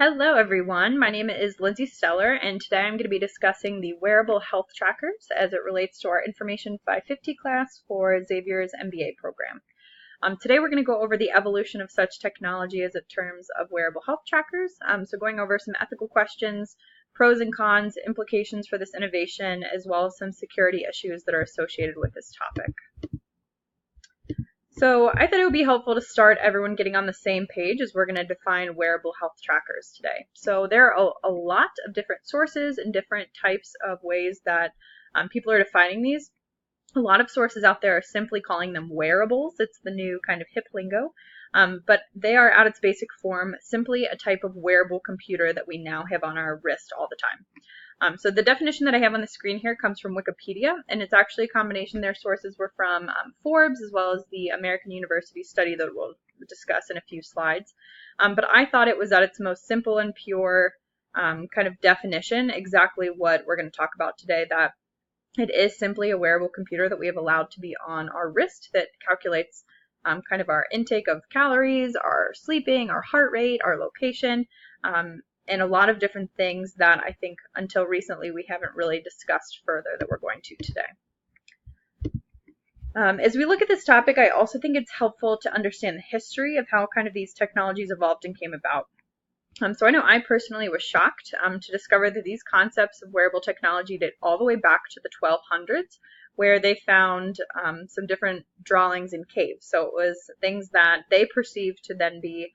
Hello everyone, my name is Lindsay Steller and today I'm going to be discussing the wearable health trackers as it relates to our Information 550 class for Xavier's MBA program. Today we're going to go over the evolution of such technology as in terms of wearable health trackers, so going over some ethical questions, pros and cons, implications for this innovation, as well as some security issues that are associated with this topic. So I thought it would be helpful to start everyone getting on the same page as we're going to define wearable health trackers today. So there are a lot of different sources and different types of ways that people are defining these. A lot of sources out there are simply calling them wearables. It's the new kind of hip lingo. But they are at its basic form simply a type of wearable computer that we now have on our wrist all the time. So the definition that I have on the screen here comes from Wikipedia, and it's actually a combination. Their sources were from Forbes as well as the American University study that we'll discuss in a few slides. But I thought it was at its most simple and pure kind of definition exactly what we're going to talk about today, that it is simply a wearable computer that we have allowed to be on our wrist that calculates kind of our intake of calories, our sleeping, our heart rate, our location, and a lot of different things that I think until recently we haven't really discussed further that we're going to today. As we look at this topic, I also think it's helpful to understand the history of how kind of these technologies evolved and came about. So I know I personally was shocked to discover that these concepts of wearable technology date all the way back to the 1200s, where they found some different drawings in caves. So it was things that they perceived to then be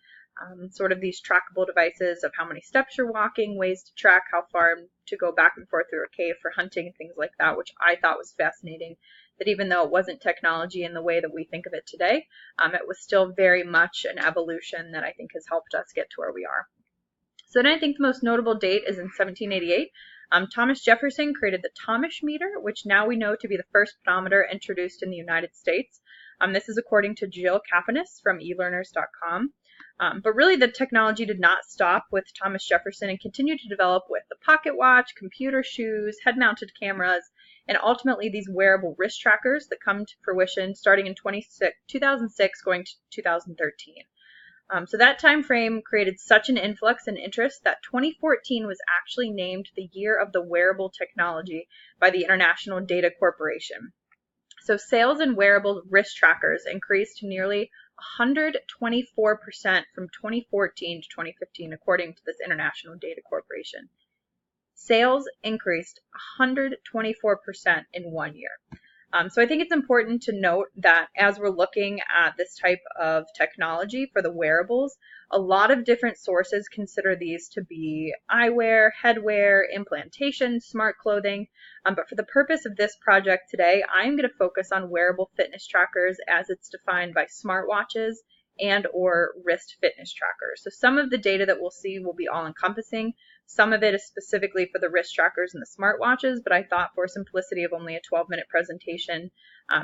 sort of these trackable devices of how many steps you're walking, ways to track how far to go back and forth through a cave for hunting and things like that, which I thought was fascinating, that even though it wasn't technology in the way that we think of it today, it was still very much an evolution that I think has helped us get to where we are. So then I think the most notable date is in 1788. Thomas Jefferson created the Thomish meter, which now we know to be the first pedometer introduced in the United States. This is according to Jill Kapanis from elearners.com. But really the technology did not stop with Thomas Jefferson and continued to develop with the pocket watch, computer shoes, head-mounted cameras, and ultimately these wearable wrist trackers that come to fruition starting in 2006 going to 2013. So that time frame created such an influx and interest that 2014 was actually named the year of the wearable technology by the International Data Corporation. So sales in wearable wrist trackers increased to nearly 124% from 2014 to 2015, according to this International Data Corporation. Sales increased 124% in 1 year. So I think it's important to note that as we're looking at this type of technology for the wearables, a lot of different sources consider these to be eyewear, headwear, implantation, smart clothing. But for the purpose of this project today, I'm going to focus on wearable fitness trackers as it's defined by smartwatches and or wrist fitness trackers. So some of the data that we'll see will be all-encompassing. Some of it is specifically for the wrist trackers and the smartwatches, but I thought for simplicity of only a 12-minute presentation,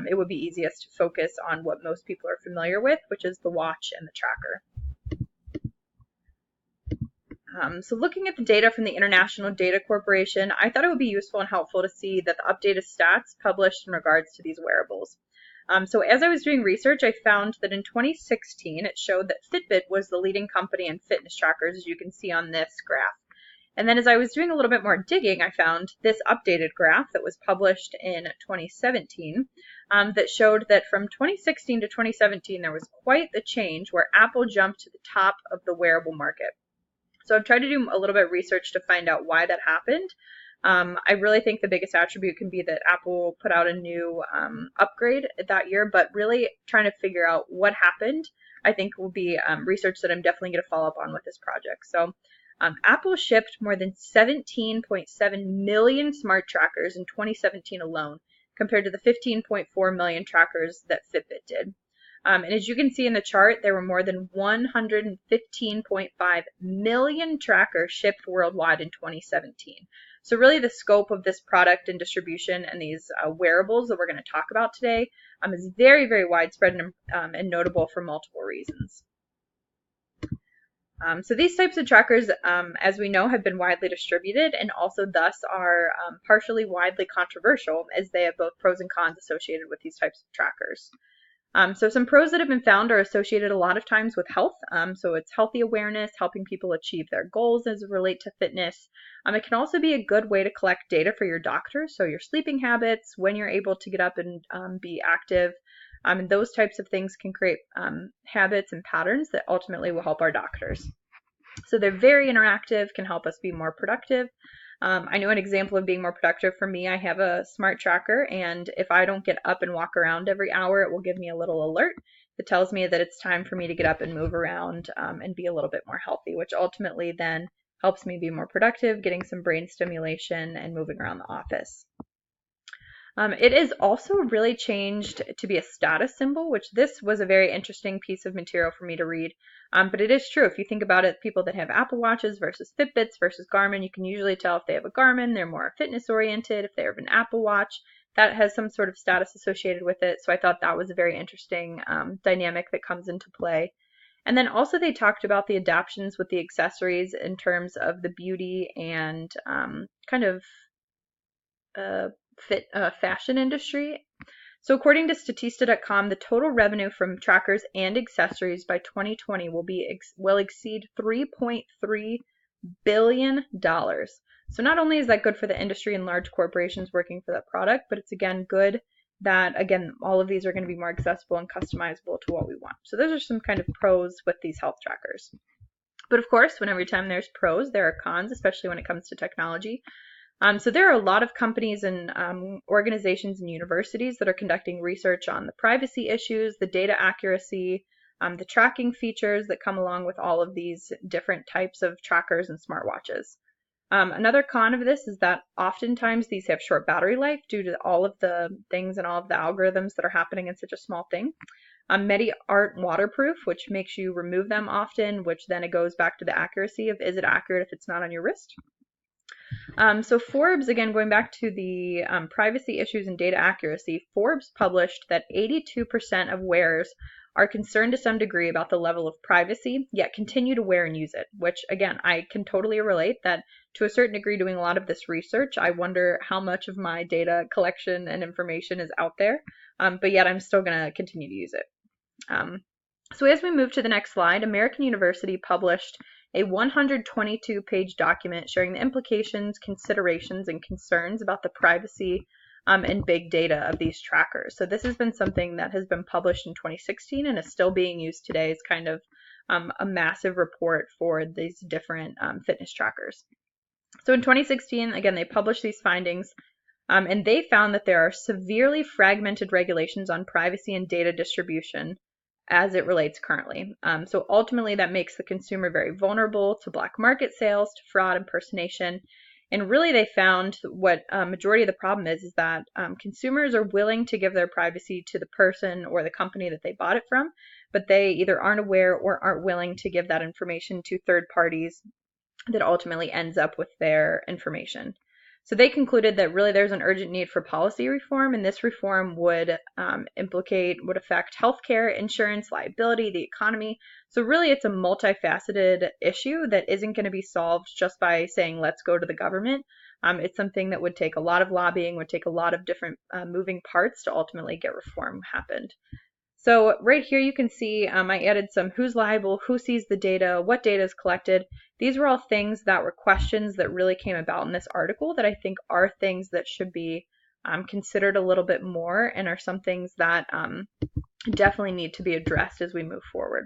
it would be easiest to focus on what most people are familiar with, which is the watch and the tracker. So looking at the data from the International Data Corporation, I thought it would be useful and helpful to see that the updated stats published in regards to these wearables. So as I was doing research, I found that in 2016, it showed that Fitbit was the leading company in fitness trackers, as you can see on this graph. And then as I was doing a little bit more digging, I found this updated graph that was published in 2017 that showed that from 2016 to 2017, there was quite the change where Apple jumped to the top of the wearable market. So I've tried to do a little bit of research to find out why that happened. I really think the biggest attribute can be that Apple put out a new upgrade that year, but really trying to figure out what happened, I think will be research that I'm definitely going to follow up on with this project. So Apple shipped more than 17.7 million smart trackers in 2017 alone, compared to the 15.4 million trackers that Fitbit did. And as you can see in the chart, there were more than 115.5 million trackers shipped worldwide in 2017. So really the scope of this product and distribution and these wearables that we're going to talk about today is very, very widespread and notable for multiple reasons. So these types of trackers, as we know, have been widely distributed and also thus are partially widely controversial, as they have both pros and cons associated with these types of trackers. So some pros that have been found are associated a lot of times with health. So it's healthy awareness, helping people achieve their goals as it relate to fitness. It can also be a good way to collect data for your doctor. So your sleeping habits, when you're able to get up and be active, and those types of things can create habits and patterns that ultimately will help our doctors. So they're very interactive, can help us be more productive. I know an example of being more productive for me, I have a smart tracker, and if I don't get up and walk around every hour, it will give me a little alert that tells me that it's time for me to get up and move around and be a little bit more healthy, which ultimately then helps me be more productive, getting some brain stimulation and moving around the office. It is also really changed to be a status symbol, which this was a very interesting piece of material for me to read. But it is true. If you think about it, people that have Apple Watches versus Fitbits versus Garmin, you can usually tell if they have a Garmin, they're more fitness oriented. If they have an Apple Watch, that has some sort of status associated with it. So I thought that was a very interesting dynamic that comes into play. And then also they talked about the adaptations with the accessories in terms of the beauty and kind of fashion industry. So according to Statista.com, the total revenue from trackers and accessories by 2020 will exceed $3.3 billion. So not only is that good for the industry and large corporations working for that product, but it's again good that again all of these are going to be more accessible and customizable to what we want. So those are some kind of pros with these health trackers. But of course, when every time there's pros, there are cons, especially when it comes to technology. So there are a lot of companies and organizations and universities that are conducting research on the privacy issues, the data accuracy, the tracking features that come along with all of these different types of trackers and smartwatches. Another con of this is that oftentimes these have short battery life due to all of the things and all of the algorithms that are happening in such a small thing. Many aren't waterproof, which makes you remove them often, which then it goes back to the accuracy of is it accurate if it's not on your wrist. So Forbes, again, going back to the privacy issues and data accuracy, Forbes published that 82% of wearers are concerned to some degree about the level of privacy, yet continue to wear and use it, which again, I can totally relate that to a certain degree doing a lot of this research, I wonder how much of my data collection and information is out there, but yet I'm still going to continue to use it. So as we move to the next slide, American University published a 122-page document sharing the implications, considerations, and concerns about the privacy and big data of these trackers. So this has been something that has been published in 2016 and is still being used today as kind of a massive report for these different fitness trackers. So in 2016, again, they published these findings, and they found that there are severely fragmented regulations on privacy and data distribution as it relates currently. So ultimately that makes the consumer very vulnerable to black market sales, to fraud, impersonation. And really they found what majority of the problem is that consumers are willing to give their privacy to the person or the company that they bought it from, but they either aren't aware or aren't willing to give that information to third parties that ultimately ends up with their information. So they concluded that really there's an urgent need for policy reform, and this reform would affect healthcare, insurance, liability, the economy. So really it's a multifaceted issue that isn't going to be solved just by saying, let's go to the government. It's something that would take a lot of lobbying, would take a lot of different moving parts to ultimately get reform happened. So right here you can see I added some who's liable, who sees the data, what data is collected. These were all things that were questions that really came about in this article that I think are things that should be considered a little bit more and are some things that definitely need to be addressed as we move forward.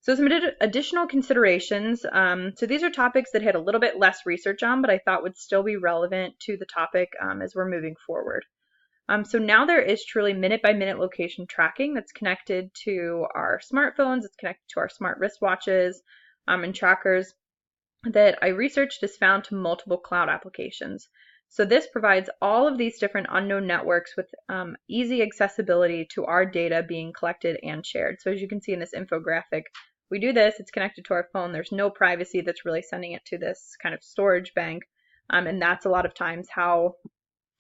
So some additional considerations. So these are topics that had a little bit less research on, but I thought would still be relevant to the topic as we're moving forward. So now there is truly minute-by-minute location tracking that's connected to our smartphones, it's connected to our smart wristwatches and trackers that I researched is found to multiple cloud applications. So this provides all of these different unknown networks with easy accessibility to our data being collected and shared. So as you can see in this infographic, we do this, it's connected to our phone, there's no privacy that's really sending it to this kind of storage bank, and that's a lot of times how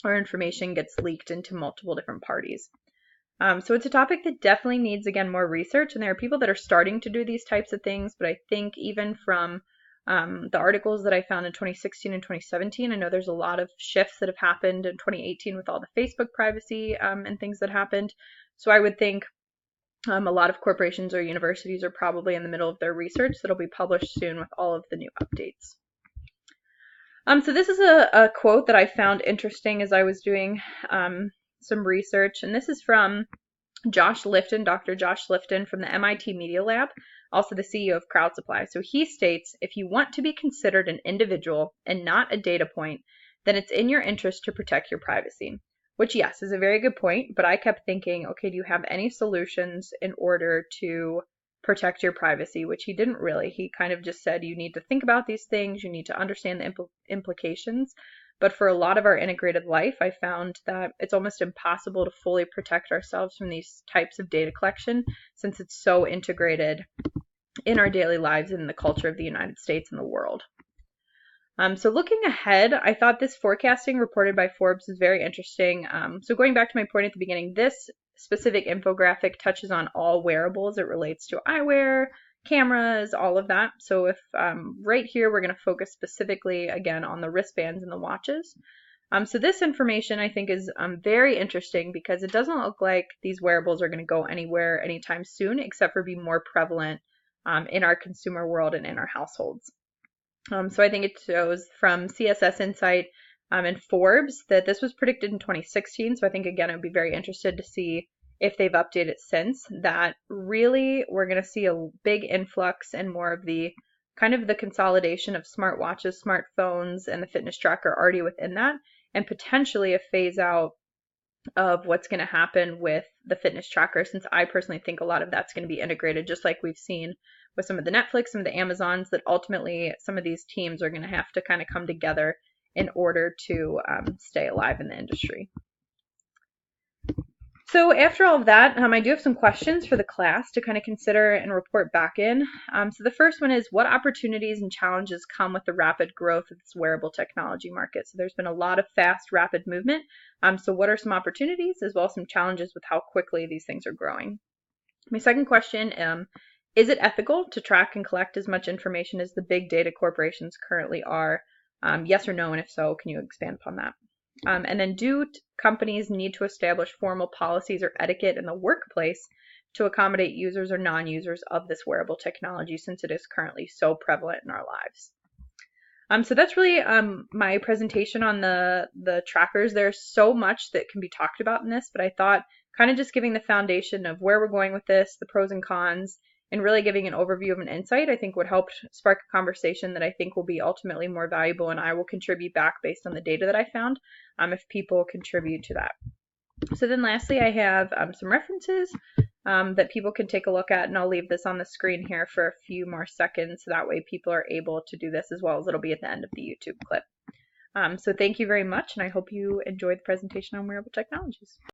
our information gets leaked into multiple different parties. So it's a topic that definitely needs, again, more research, and there are people that are starting to do these types of things, but I think even from the articles that I found in 2016 and 2017, I know there's a lot of shifts that have happened in 2018 with all the Facebook privacy and things that happened. So I would think a lot of corporations or universities are probably in the middle of their research that'll be published soon with all of the new updates. So this is a quote that I found interesting as I was doing some research, and this is from Josh Lifton, Dr. Josh Lifton from the MIT Media Lab, also the CEO of Crowd Supply. So he states, if you want to be considered an individual and not a data point, then it's in your interest to protect your privacy. Which, yes, is a very good point, but I kept thinking, okay, do you have any solutions in order to protect your privacy? Which he didn't really. He kind of just said you need to think about these things, you need to understand the implications. But for a lot of our integrated life, I found that it's almost impossible to fully protect ourselves from these types of data collection since it's so integrated in our daily lives and the culture of the United States and the world. So looking ahead, I thought this forecasting reported by Forbes is very interesting. So going back to my point at the beginning, this specific infographic touches on all wearables. It relates to eyewear, cameras, all of that. So if right here, we're going to focus specifically again on the wristbands and the watches. So this information I think is very interesting because it doesn't look like these wearables are going to go anywhere anytime soon, except for be more prevalent in our consumer world and in our households. So I think it shows from CSS Insight and Forbes that this was predicted in 2016. So I think, again, I'd be very interested to see if they've updated since, that really we're going to see a big influx and more of the kind of the consolidation of smartwatches, smartphones, and the fitness tracker already within that, and potentially a phase out of what's going to happen with the fitness tracker, since I personally think a lot of that's going to be integrated, just like we've seen with some of the Netflix, some of the Amazons, that ultimately some of these teams are going to have to kind of come together in order to stay alive in the industry. So after all of that, I do have some questions for the class to kind of consider and report back in. So the first one is, what opportunities and challenges come with the rapid growth of this wearable technology market? So there's been a lot of fast, rapid movement. So what are some opportunities as well as some challenges with how quickly these things are growing? My second question, is it ethical to track and collect as much information as the big data corporations currently are? Yes or no, and if so, can you expand upon that? And then, do companies need to establish formal policies or etiquette in the workplace to accommodate users or non-users of this wearable technology, since it is currently so prevalent in our lives? So that's really my presentation on the trackers. There's so much that can be talked about in this, but I thought kind of just giving the foundation of where we're going with this, the pros and cons, and really giving an overview of an insight, I think would help spark a conversation that I think will be ultimately more valuable, and I will contribute back based on the data that I found if people contribute to that. So then lastly, I have some references that people can take a look at, and I'll leave this on the screen here for a few more seconds so that way people are able to do this as well as it'll be at the end of the YouTube clip. So thank you very much, and I hope you enjoyed the presentation on wearable technologies.